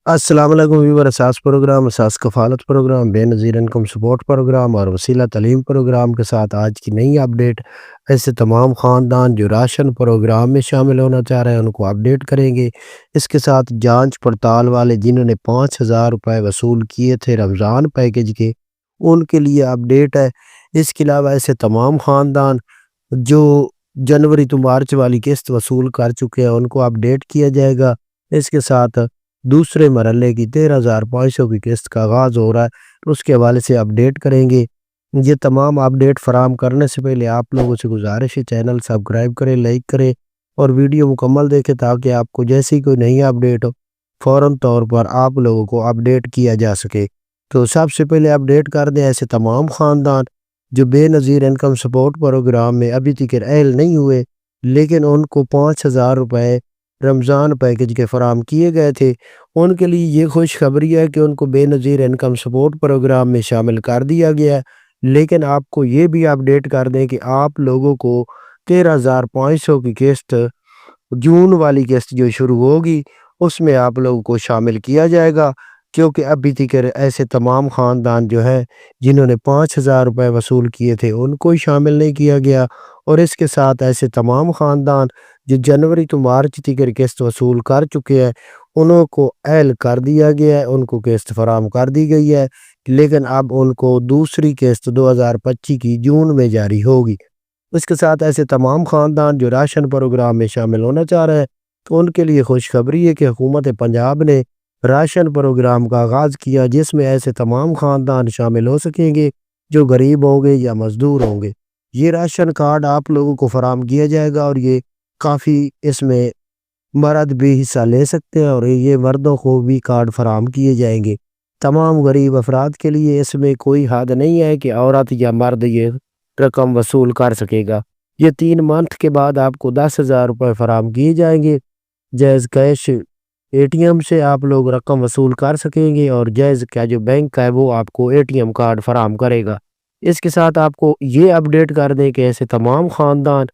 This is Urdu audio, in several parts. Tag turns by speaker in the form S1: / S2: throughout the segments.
S1: السلام علیکم ویور اساس پروگرام اساس کفالت پروگرام بے نظیر انکم سپورٹ پروگرام اور وسیلہ تعلیم پروگرام کے ساتھ آج کی نئی اپڈیٹ۔ ایسے تمام خاندان جو راشن پروگرام میں شامل ہونا چاہ رہے ہیں ان کو اپڈیٹ کریں گے۔ اس کے ساتھ جانچ پڑتال والے جنہوں نے 5,000 روپے وصول کیے تھے رمضان پیکج کے، ان کے لیے اپڈیٹ ہے۔ اس کے علاوہ ایسے تمام خاندان جو جنوری تو مارچ والی قسط وصول کر چکے ہیں ان کو اپڈیٹ کیا جائے گا۔ اس کے ساتھ دوسرے مرحلے کی 13,500 کی قسط کا آغاز ہو رہا ہے، اس کے حوالے سے اپڈیٹ کریں گے۔ یہ تمام اپڈیٹ فراہم کرنے سے پہلے آپ لوگوں سے گزارش ہے چینل سبسکرائب کریں، لائک کریں اور ویڈیو مکمل دیکھیں تاکہ آپ کو جیسی کوئی نئی اپڈیٹ ہو فوراً طور پر آپ لوگوں کو اپڈیٹ کیا جا سکے۔ تو سب سے پہلے اپڈیٹ کر دیں ایسے تمام خاندان جو بے نظیر انکم سپورٹ پروگرام میں ابھی تک اہل نہیں ہوئے لیکن ان کو 5,000 روپے رمضان پیکج کے فراہم کیے گئے تھے، ان کے لیے یہ خوشخبری ہے کہ ان کو بے نظیر انکم سپورٹ پروگرام میں شامل کر دیا گیا ہے۔ لیکن آپ کو یہ بھی اپڈیٹ کر دیں کہ آپ لوگوں کو 13,500 کی قسط جون والی قسط جو شروع ہوگی اس میں آپ لوگوں کو شامل کیا جائے گا، کیونکہ ابھی تک ایسے تمام خاندان جو ہیں جنہوں نے 5,000 روپے وصول کیے تھے ان کو شامل نہیں کیا گیا، اور اس کے ساتھ ایسے تمام خاندان جو جنوری تو مارچ تک قسط وصول کر چکے ہیں انہوں کو اہل کر دیا گیا ہے، ان کو قسط فراہم کر دی گئی ہے، لیکن اب ان کو دوسری قسط 2025 کی جون میں جاری ہوگی۔ اس کے ساتھ ایسے تمام خاندان جو راشن پروگرام میں شامل ہونا چاہ رہے ہیں تو ان کے لیے خوشخبری ہے کہ حکومت پنجاب نے راشن پروگرام کا آغاز کیا جس میں ایسے تمام خاندان شامل ہو سکیں گے جو غریب ہوں گے یا مزدور ہوں گے۔ یہ راشن کارڈ آپ لوگوں کو فراہم کیا جائے گا اور یہ کافی اس میں مرد بھی حصہ لے سکتے ہیں اور یہ مردوں کو بھی کارڈ فراہم کیے جائیں گے۔ تمام غریب افراد کے لیے اس میں کوئی حد نہیں ہے کہ عورت یا مرد یہ رقم وصول کر سکے گا۔ یہ 3 منتھ کے بعد آپ کو 10,000 روپے فراہم کیے جائیں گے۔ جائز کیش اے ٹی ایم سے آپ لوگ رقم وصول کر سکیں گے اور جائز کا جو بینک ہے وہ آپ کو اے ٹی ایم کارڈ فراہم کرے گا۔ اس کے ساتھ آپ کو یہ اپڈیٹ کر دیں کہ ایسے تمام خاندان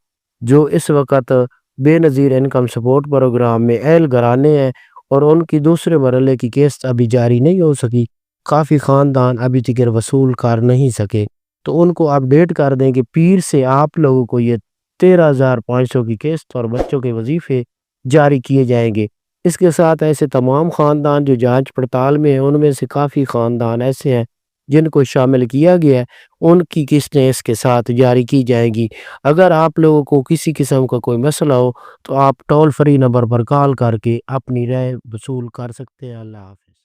S1: جو اس وقت بے نظیر انکم سپورٹ پروگرام میں اہل گھرانے ہیں اور ان کی دوسرے مرحلے کی قسط ابھی جاری نہیں ہو سکی، کافی خاندان ابھی تک وصول کر نہیں سکے، تو ان کو اپڈیٹ کر دیں کہ پیر سے آپ لوگوں کو یہ 13,500 کی قسط اور بچوں کے وظیفے جاری کیے جائیں گے۔ اس کے ساتھ ایسے تمام خاندان جو جانچ پڑتال میں ہیں ان میں سے کافی خاندان ایسے ہیں جن کو شامل کیا گیا ہے، ان کی قسطیں اس کے ساتھ جاری کی جائیں گی۔ اگر آپ لوگوں کو کسی قسم کا کوئی مسئلہ ہو تو آپ ٹول فری نمبر پر کال کر کے اپنی رائے وصول کر سکتے ہیں۔ اللہ حافظ۔